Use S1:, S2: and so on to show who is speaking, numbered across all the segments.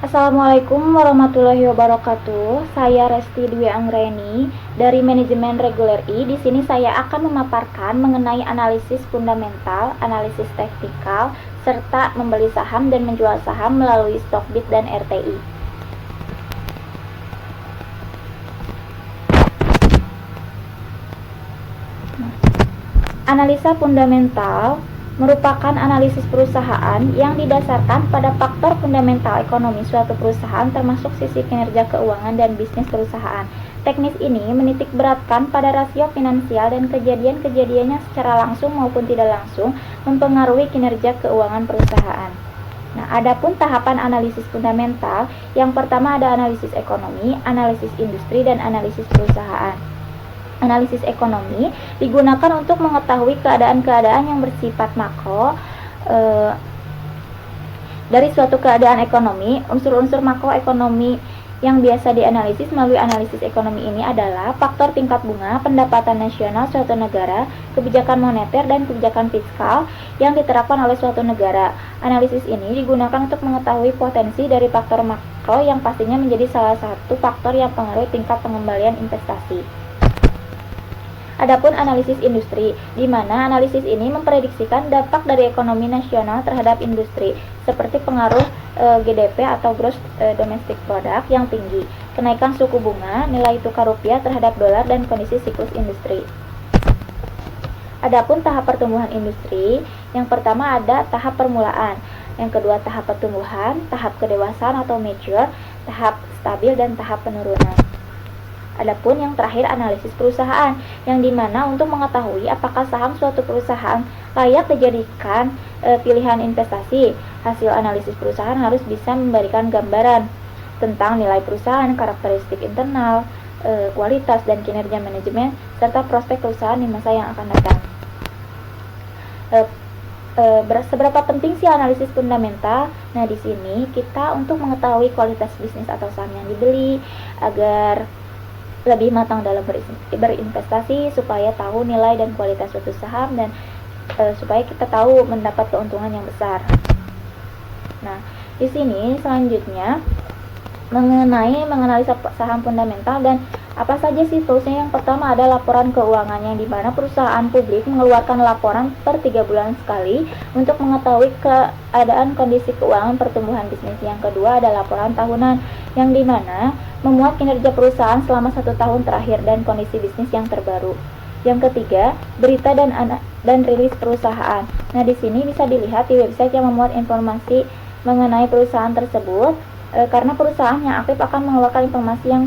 S1: Assalamualaikum warahmatullahi wabarakatuh. Saya Resti Dwi Anggreni dari Manajemen Reguler I. Di sini saya akan memaparkan mengenai analisis fundamental, analisis teknikal, serta membeli saham dan menjual saham melalui Stockbit dan RTI. Analisa fundamental merupakan analisis perusahaan yang didasarkan pada faktor fundamental ekonomi suatu perusahaan termasuk sisi kinerja keuangan dan bisnis perusahaan. Teknis ini menitik beratkan pada rasio finansial dan kejadian-kejadiannya secara langsung maupun tidak langsung mempengaruhi kinerja keuangan perusahaan. Nah, adapun tahapan analisis fundamental, yang pertama ada analisis ekonomi, analisis industri, dan analisis perusahaan. Analisis ekonomi digunakan untuk mengetahui keadaan-keadaan yang bersifat makro dari suatu keadaan ekonomi. Unsur-unsur makroekonomi yang biasa dianalisis melalui analisis ekonomi ini adalah faktor tingkat bunga, pendapatan nasional suatu negara, kebijakan moneter, dan kebijakan fiskal yang diterapkan oleh suatu negara. Analisis ini digunakan untuk mengetahui potensi dari faktor makro yang pastinya menjadi salah satu faktor yang mempengaruhi tingkat pengembalian investasi. Adapun analisis industri, di mana analisis ini memprediksikan dampak dari ekonomi nasional terhadap industri, seperti pengaruh GDP atau Gross Domestic Product yang tinggi, kenaikan suku bunga, nilai tukar rupiah terhadap dolar, dan kondisi siklus industri. Adapun tahap pertumbuhan industri, yang pertama ada tahap permulaan, yang kedua tahap pertumbuhan, tahap kedewasaan atau mature, tahap stabil, dan tahap penurunan. Adapun yang terakhir analisis perusahaan, yang dimana untuk mengetahui apakah saham suatu perusahaan layak dijadikan pilihan investasi. Hasil analisis perusahaan harus bisa memberikan gambaran tentang nilai perusahaan, karakteristik internal, kualitas dan kinerja manajemen, serta prospek perusahaan di masa yang akan datang. Seberapa penting sih analisis fundamental? Nah, di sini kita untuk mengetahui kualitas bisnis atau saham yang dibeli agar lebih matang dalam berinvestasi, supaya tahu nilai dan kualitas suatu saham, dan supaya kita tahu mendapat keuntungan yang besar. Nah, di sini selanjutnya mengenai menganalisa saham fundamental dan apa saja sih toolsnya. Yang pertama ada laporan keuangan, yang dimana perusahaan publik mengeluarkan laporan per 3 bulan sekali untuk mengetahui keadaan kondisi keuangan pertumbuhan bisnis. Yang kedua ada laporan tahunan, yang dimana memuat kinerja perusahaan selama 1 tahun terakhir dan kondisi bisnis yang terbaru. Yang ketiga, berita dan rilis perusahaan. Nah, di sini bisa dilihat di website yang memuat informasi mengenai perusahaan tersebut, karena perusahaan yang aktif akan mengeluarkan informasi yang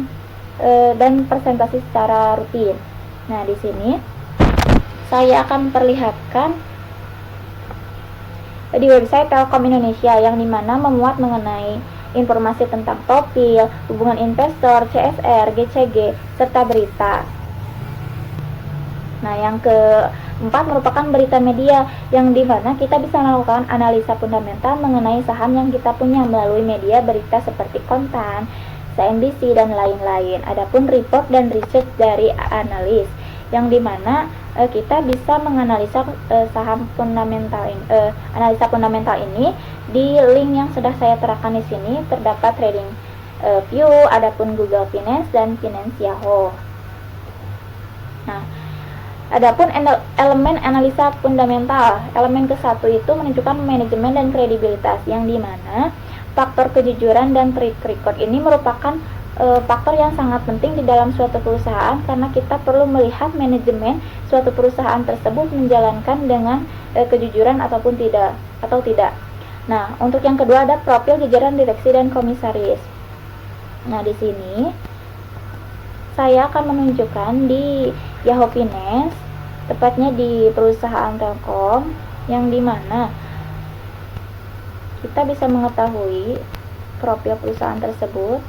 S1: dan presentasi secara rutin. Nah, di sini saya akan perlihatkan di website Telkom Indonesia, yang dimana memuat mengenai informasi tentang profil, hubungan investor, CSR, GCG, serta berita. Nah, yang keempat merupakan berita media, yang dimana kita bisa melakukan analisa fundamental mengenai saham yang kita punya melalui media berita seperti Kontan, CNBC, dan lain-lain. Adapun report dan research dari analis, yang dimana kita bisa menganalisa saham fundamental analisa fundamental ini di link yang sudah saya terapkan di sini. Terdapat Trading View, adapun Google Finance dan Finance Yahoo. Nah, adapun elemen analisa fundamental, elemen ke-1 itu menunjukkan manajemen dan kredibilitas, yang dimana faktor kejujuran dan track record ini merupakan faktor yang sangat penting di dalam suatu perusahaan, karena kita perlu melihat manajemen suatu perusahaan tersebut menjalankan dengan kejujuran ataupun tidak. Nah, untuk yang kedua ada profil jajaran direksi dan komisaris. Nah, di sini saya akan menunjukkan di Yahoo Finance, tepatnya di perusahaan Telkom, yang dimana kita bisa mengetahui profil perusahaan tersebut.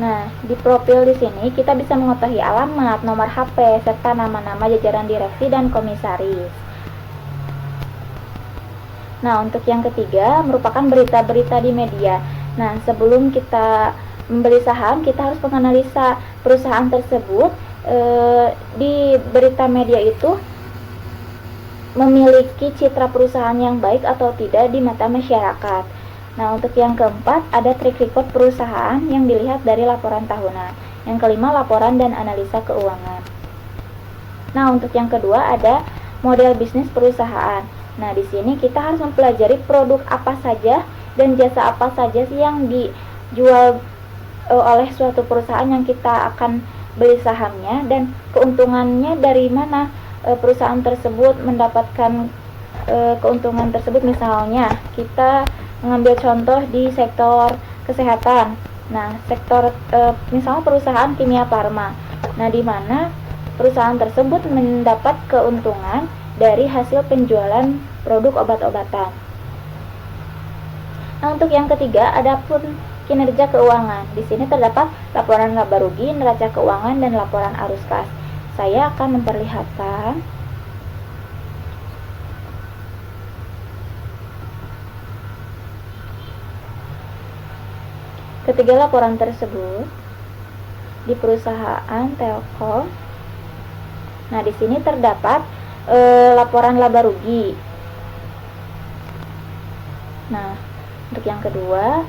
S1: Nah, di profil di sini kita bisa mengetahui alamat, nomor HP, serta nama-nama jajaran direksi dan komisaris. Nah, untuk yang ketiga merupakan berita-berita di media. Nah, sebelum kita membeli saham, kita harus menganalisa perusahaan tersebut di berita media itu memiliki citra perusahaan yang baik atau tidak di mata masyarakat. Nah, untuk yang keempat, ada track record perusahaan yang dilihat dari laporan tahunan. Yang kelima, laporan dan analisa keuangan. Nah, untuk yang kedua, ada model bisnis perusahaan. Nah, di sini kita harus mempelajari produk apa saja dan jasa apa saja sih yang dijual oleh suatu perusahaan yang kita akan beli sahamnya, dan keuntungannya dari mana perusahaan tersebut mendapatkan keuntungan tersebut. Misalnya kita mengambil contoh di sektor kesehatan. Nah, sektor misalnya perusahaan Kimia Farma. Nah, di mana perusahaan tersebut mendapat keuntungan dari hasil penjualan produk obat-obatan. Nah, untuk yang ketiga, adapun kinerja keuangan. Di sini terdapat laporan laba rugi, neraca keuangan, dan laporan arus kas. Saya akan memperlihatkan ketiga laporan tersebut di perusahaan Telkom. Nah, di sini terdapat laporan laba rugi. Nah, untuk yang kedua,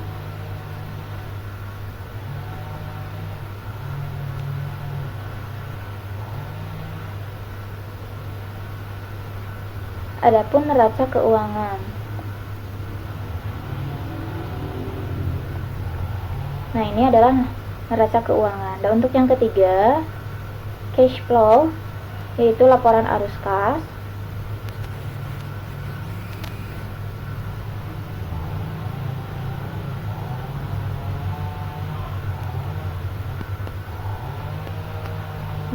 S1: adapun neraca keuangan. Nah, ini adalah neraca keuangan. Dan untuk yang ketiga, cash flow, yaitu laporan arus kas.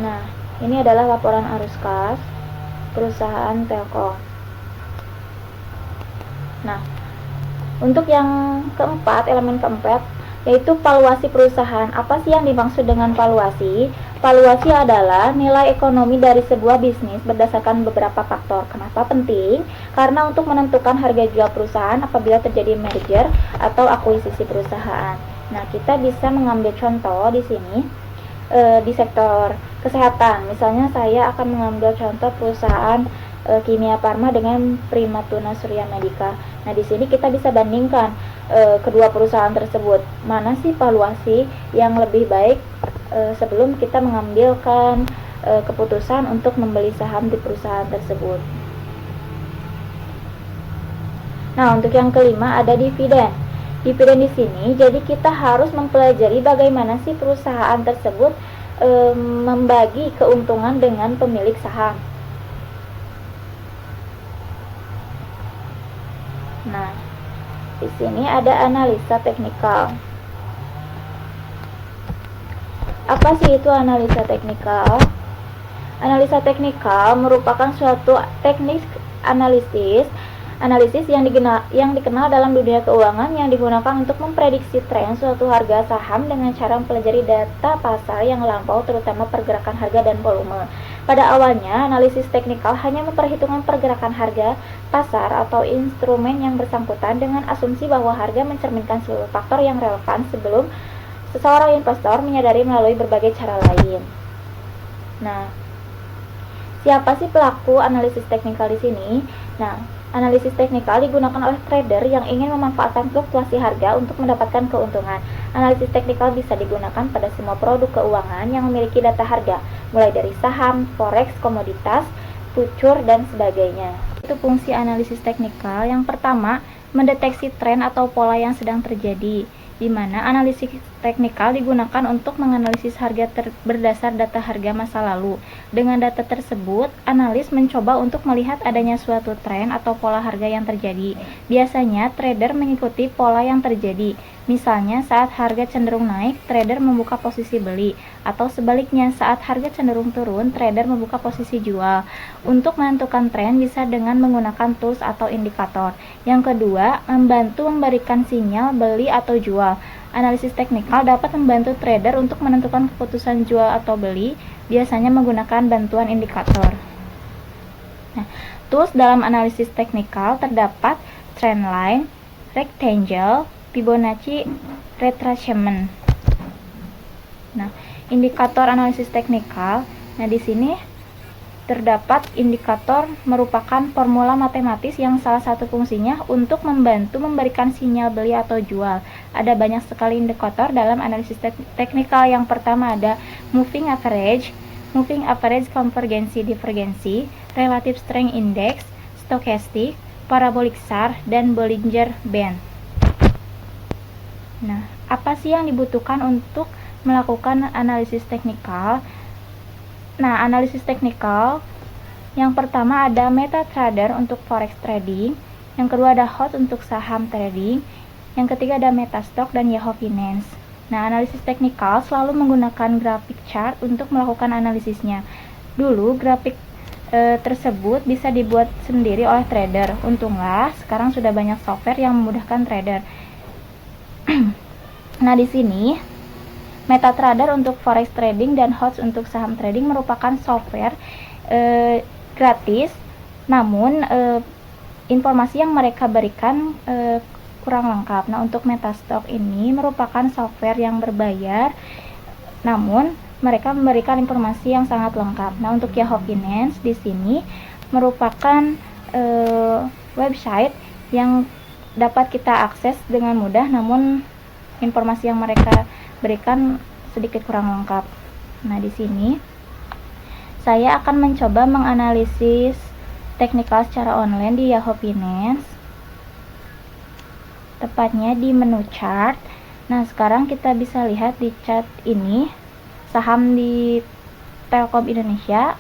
S1: Nah, ini adalah laporan arus kas perusahaan Telkom. Nah, untuk yang keempat, elemen keempat, yaitu valuasi perusahaan. Apa sih yang dimaksud dengan valuasi? Valuasi adalah nilai ekonomi dari sebuah bisnis berdasarkan beberapa faktor. Kenapa penting? Karena untuk menentukan harga jual perusahaan apabila terjadi merger atau akuisisi perusahaan. Nah, kita bisa mengambil contoh di sini di sektor kesehatan. Misalnya saya akan mengambil contoh perusahaan Kimia Farma dengan Primatuna Surya Medica. Nah, di sini kita bisa bandingkan kedua perusahaan tersebut. Mana sih valuasi yang lebih baik sebelum kita mengambilkan keputusan untuk membeli saham di perusahaan tersebut. Nah, untuk yang kelima ada dividen. Dividen di sini, jadi kita harus mempelajari bagaimana sih perusahaan tersebut membagi keuntungan dengan pemilik saham. Nah, di sini ada analisa teknikal. Apa sih itu analisa teknikal? Analisa teknikal merupakan suatu teknik analisis yang dikenal dalam dunia keuangan yang digunakan untuk memprediksi tren suatu harga saham dengan cara mempelajari data pasar yang lampau, terutama pergerakan harga dan volume. Pada awalnya, analisis teknikal hanya memperhitungkan pergerakan harga pasar atau instrumen yang bersangkutan dengan asumsi bahwa harga mencerminkan seluruh faktor yang relevan sebelum seseorang investor menyadari melalui berbagai cara lain. Nah, siapa sih pelaku analisis teknikal di sini? Nah, analisis teknikal digunakan oleh trader yang ingin memanfaatkan fluktuasi harga untuk mendapatkan keuntungan. Analisis teknikal bisa digunakan pada semua produk keuangan yang memiliki data harga, mulai dari saham, forex, komoditas, future, dan sebagainya. Itu fungsi analisis teknikal. Yang pertama, mendeteksi tren atau pola yang sedang terjadi, di mana analisis teknikal digunakan untuk menganalisis harga berdasar data harga masa lalu. Dengan data tersebut, analis mencoba untuk melihat adanya suatu tren atau pola harga yang terjadi. Biasanya, trader mengikuti pola yang terjadi. Misalnya, saat harga cenderung naik, trader membuka posisi beli, atau sebaliknya, saat harga cenderung turun, trader membuka posisi jual. Untuk menentukan tren bisa dengan menggunakan tools atau indikator. Yang kedua, membantu memberikan sinyal beli atau jual. Analisis teknikal dapat membantu trader untuk menentukan keputusan jual atau beli, biasanya menggunakan bantuan indikator. Nah, tools dalam analisis teknikal terdapat trendline, rectangle, Fibonacci retracement. Nah, Indikator analisis teknikal. Nah, di sini terdapat indikator merupakan formula matematis yang salah satu fungsinya untuk membantu memberikan sinyal beli atau jual. Ada banyak sekali indikator dalam analisis teknikal. Yang pertama ada moving average, konvergensi divergensi, relative strength index, stochastic, parabolic SAR, dan Bollinger Band. Nah, apa sih yang dibutuhkan untuk melakukan analisis teknikal? Nah, analisis teknikal yang pertama ada MetaTrader untuk forex trading, yang kedua ada HOT untuk saham trading, yang ketiga ada Metastock dan Yahoo Finance. Nah, analisis teknikal selalu menggunakan grafik chart untuk melakukan analisisnya. Dulu grafik tersebut bisa dibuat sendiri oleh trader. Untunglah sekarang sudah banyak software yang memudahkan trader. Nah, di sini MetaTrader untuk forex trading dan HOT untuk saham trading merupakan software gratis, namun informasi yang mereka berikan kurang lengkap. Nah, untuk Metastock ini merupakan software yang berbayar, namun mereka memberikan informasi yang sangat lengkap. Nah, untuk Yahoo Finance di sini merupakan website yang dapat kita akses dengan mudah, namun informasi yang mereka berikan sedikit kurang lengkap. Nah, di sini saya akan mencoba menganalisis teknikal secara online di Yahoo Finance, tepatnya di menu chart. Nah, sekarang kita bisa lihat di chart ini saham di Telkom Indonesia.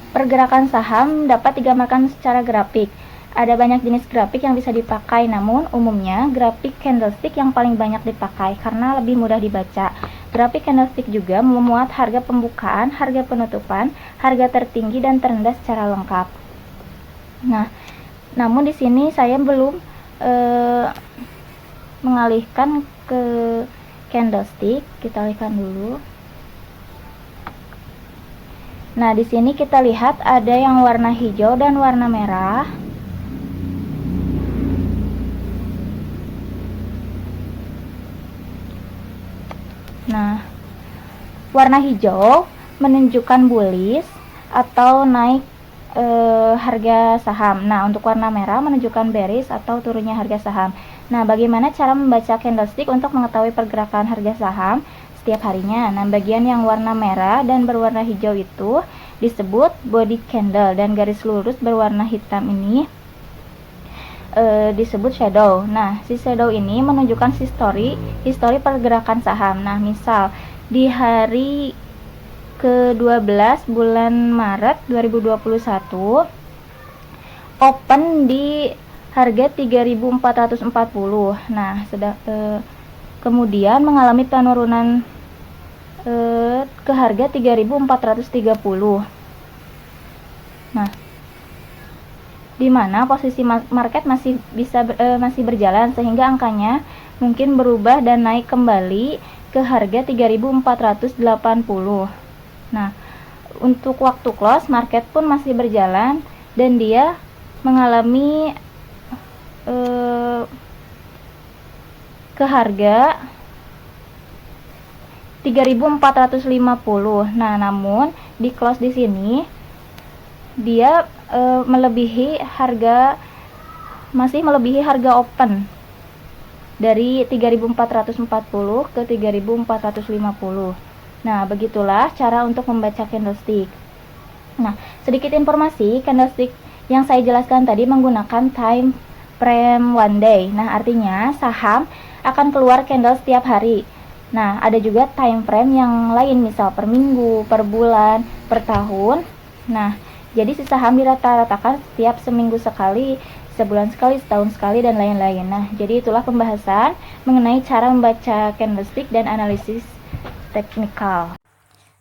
S1: Pergerakan saham dapat digambarkan secara grafik. Ada banyak jenis grafik yang bisa dipakai, namun umumnya grafik candlestick yang paling banyak dipakai karena lebih mudah dibaca. Grafik candlestick juga memuat harga pembukaan, harga penutupan, harga tertinggi dan terendah secara lengkap. Nah, namun di sini saya belum mengalihkan ke candlestick. Kita alihkan dulu. Nah, di sini kita lihat ada yang warna hijau dan warna merah. Nah, warna hijau menunjukkan bullish atau naik harga saham. Nah, untuk warna merah menunjukkan bearish atau turunnya harga saham. Nah, bagaimana cara membaca candlestick untuk mengetahui pergerakan harga saham setiap harinya? Nah, bagian yang warna merah dan berwarna hijau itu disebut body candle, dan garis lurus berwarna hitam ini disebut shadow. Nah, si shadow ini menunjukkan histori pergerakan saham. Nah, misal di hari ke-12 bulan Maret 2021 open di harga 3.440. Nah, kemudian mengalami penurunan ke harga 3.430. Nah, di mana posisi market masih berjalan sehingga angkanya mungkin berubah dan naik kembali ke harga 3.480. Nah, untuk waktu close market pun masih berjalan dan dia mengalami ke harga 3.450. Nah, namun di close di sini dia masih melebihi harga open dari 3.440 ke 3.450. Nah, begitulah cara untuk membaca candlestick. Nah, sedikit informasi, candlestick yang saya jelaskan tadi menggunakan time frame one day. Nah, artinya saham akan keluar candle setiap hari. Nah, ada juga time frame yang lain, misal per minggu, per bulan, per tahun. Nah, jadi si saham dirata-ratakan setiap seminggu sekali, sebulan sekali, setahun sekali, dan lain-lain. Nah, jadi itulah pembahasan mengenai cara membaca candlestick dan analisis teknikal.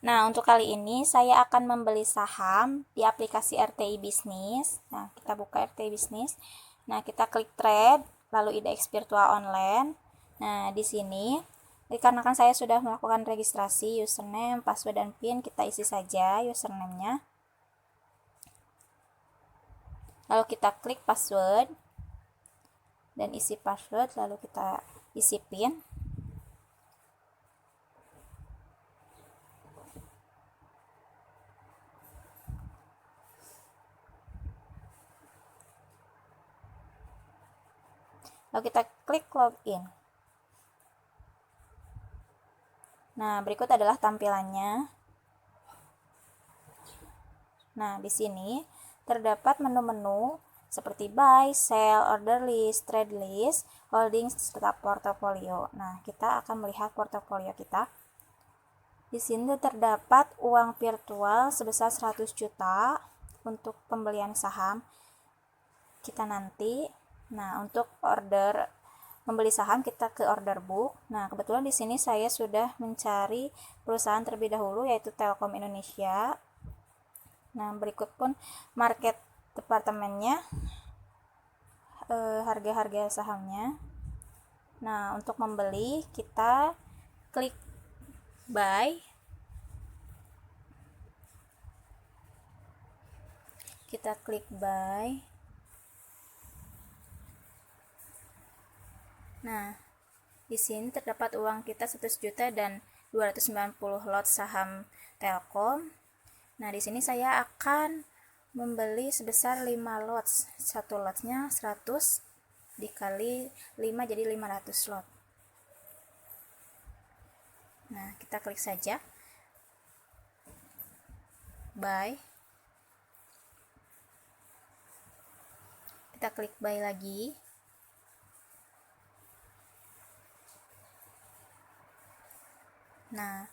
S1: Nah, untuk kali ini saya akan membeli saham di aplikasi RTI Bisnis. Nah, kita buka RTI Bisnis. Nah, kita klik trade, lalu IDX Virtual Online. Nah, di sini dikarenakan saya sudah melakukan registrasi, username, password, dan PIN, kita isi saja username-nya. Lalu kita klik password dan isi password, lalu kita isi PIN. lalu kita klik login. Nah, berikut adalah tampilannya. Nah, di sini terdapat menu-menu seperti buy, sell, order list, trade list, holdings, serta portofolio. Nah, kita akan melihat portofolio kita. Di sini terdapat uang virtual sebesar 100 juta untuk pembelian saham kita nanti. Nah, untuk order membeli saham kita ke order book. Nah, kebetulan di sini saya sudah mencari perusahaan terlebih dahulu yaitu Telkom Indonesia. Nah, berikut pun market departemennya, harga-harga sahamnya. Nah, untuk membeli kita klik buy. Kita klik buy. Nah, di sini terdapat uang kita 100 juta dan 290 lot saham Telkom. Nah, di sini saya akan membeli sebesar 5 lot. Satu lotnya 100 dikali 5 jadi 500 lot. Nah, kita klik saja buy. Kita klik buy lagi. Nah,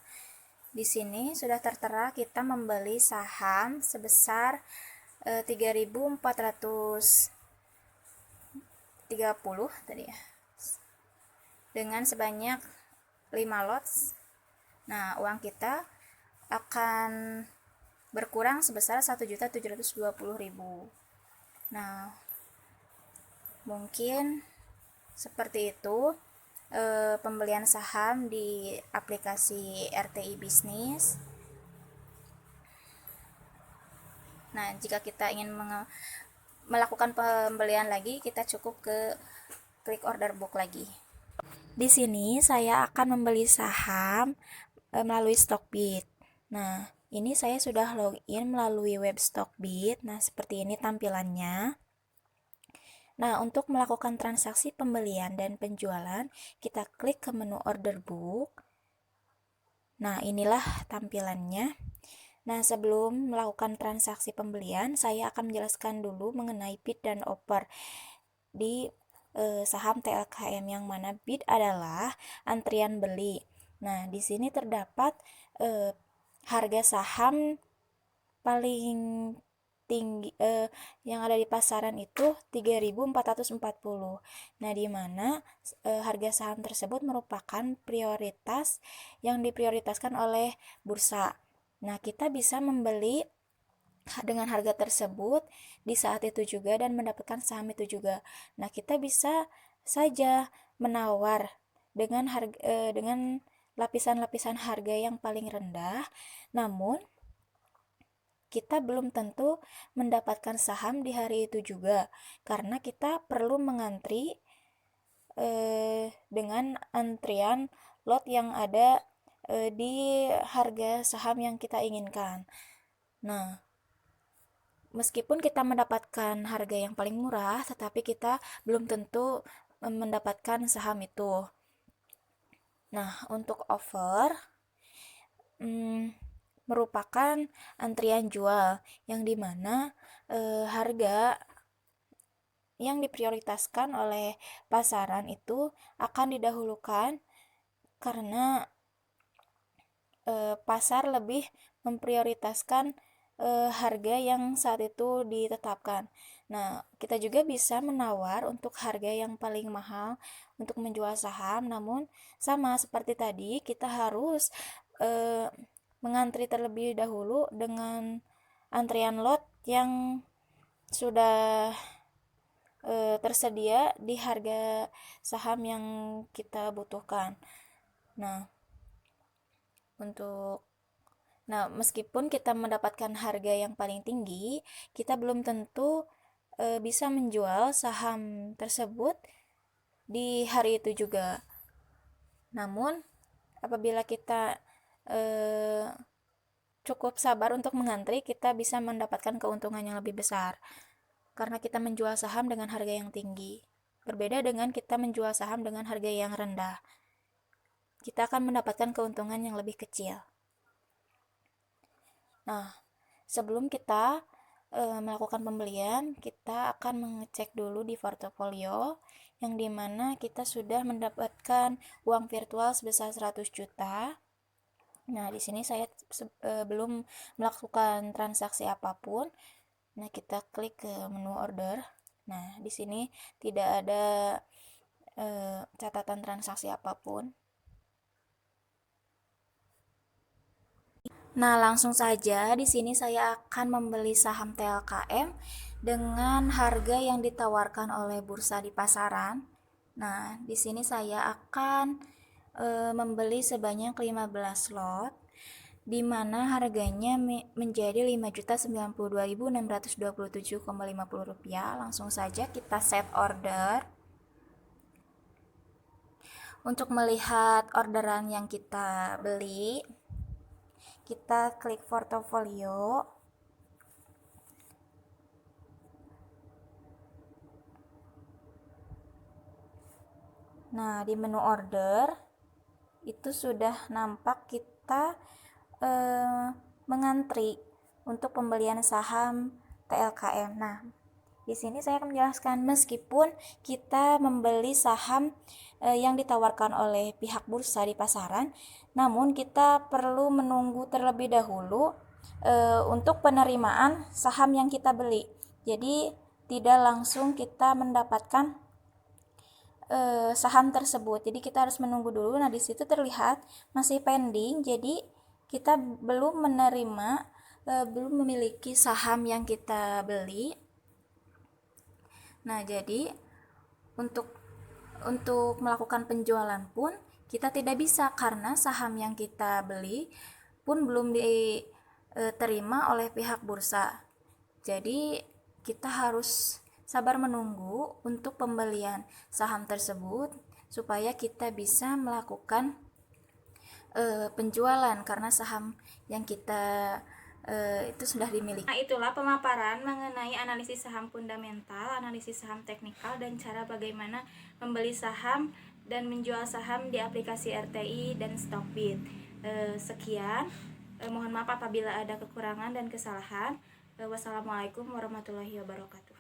S1: di sini sudah tertera kita membeli saham sebesar 3.430 tadi ya. Dengan sebanyak 5 lots. Nah, uang kita akan berkurang sebesar 1.720.000. Nah, mungkin seperti itu pembelian saham di aplikasi RTI Bisnis. Nah, jika kita ingin melakukan pembelian lagi, kita cukup ke klik order book lagi. Di sini saya akan membeli saham melalui Stockbit. Nah, ini saya sudah login melalui web Stockbit. Nah, seperti ini tampilannya. Nah, untuk melakukan transaksi pembelian dan penjualan, kita klik ke menu order book. Nah, inilah tampilannya. Nah, sebelum melakukan transaksi pembelian, saya akan menjelaskan dulu mengenai bid dan offer di saham TLKM, yang mana bid adalah antrian beli. Nah, di sini terdapat harga saham paling tinggi yang ada di pasaran itu 3.440. Nah, di mana harga saham tersebut merupakan prioritas yang diprioritaskan oleh bursa. Nah, kita bisa membeli dengan harga tersebut di saat itu juga dan mendapatkan saham itu juga. Nah, kita bisa saja menawar dengan harga dengan lapisan-lapisan harga yang paling rendah, namun kita belum tentu mendapatkan saham di hari itu juga, karena kita perlu mengantri dengan antrian lot yang ada di harga saham yang kita inginkan. Nah, meskipun kita mendapatkan harga yang paling murah, tetapi kita belum tentu mendapatkan saham itu. Nah, untuk offer merupakan antrian jual yang dimana harga yang diprioritaskan oleh pasaran itu akan didahulukan karena pasar lebih memprioritaskan harga yang saat itu ditetapkan. Nah, kita juga bisa menawar untuk harga yang paling mahal untuk menjual saham, namun sama seperti tadi, kita harus mengantri terlebih dahulu dengan antrian lot yang sudah tersedia di harga saham yang kita butuhkan. Nah, meskipun kita mendapatkan harga yang paling tinggi, kita belum tentu bisa menjual saham tersebut di hari itu juga. Namun, apabila kita cukup sabar untuk mengantri, kita bisa mendapatkan keuntungan yang lebih besar karena kita menjual saham dengan harga yang tinggi.
S2: Berbeda dengan kita menjual saham dengan harga yang rendah. Kita akan mendapatkan keuntungan yang lebih kecil. Nah, sebelum kita melakukan pembelian, kita akan mengecek dulu di portofolio yang dimana kita sudah mendapatkan uang virtual sebesar 100 juta. Nah, di sini saya belum melakukan transaksi apapun. Nah, kita klik ke menu order. Nah, di sini tidak ada catatan transaksi apapun. Nah, langsung saja di sini saya akan membeli saham TLKM dengan harga yang ditawarkan oleh bursa di pasaran. Nah, di sini saya akan membeli sebanyak 15 lot di mana harganya menjadi Rp5.092.627,50. Langsung saja kita set order. Untuk melihat orderan yang kita beli, kita klik portofolio. Nah, di menu order itu sudah nampak kita mengantri untuk pembelian saham TLKM. Nah, di sini saya akan menjelaskan, meskipun kita membeli saham yang ditawarkan oleh pihak bursa di pasaran, namun kita perlu menunggu terlebih dahulu untuk penerimaan saham yang kita beli. Jadi tidak langsung kita mendapatkan saham tersebut. Jadi kita harus menunggu dulu. Nah, di situ terlihat masih pending. Jadi kita belum menerima, belum memiliki saham yang kita beli. Nah, jadi untuk melakukan penjualan pun kita tidak bisa karena saham yang kita beli pun belum diterima oleh pihak bursa. Jadi kita harus sabar menunggu untuk pembelian saham tersebut supaya kita bisa melakukan penjualan karena saham yang kita itu sudah dimiliki. Nah, itulah pemaparan mengenai analisis saham fundamental, analisis saham teknikal, dan cara bagaimana membeli saham dan menjual saham di aplikasi RTI dan Stockbit. Sekian, mohon maaf apabila ada kekurangan dan kesalahan. Wassalamualaikum warahmatullahi wabarakatuh.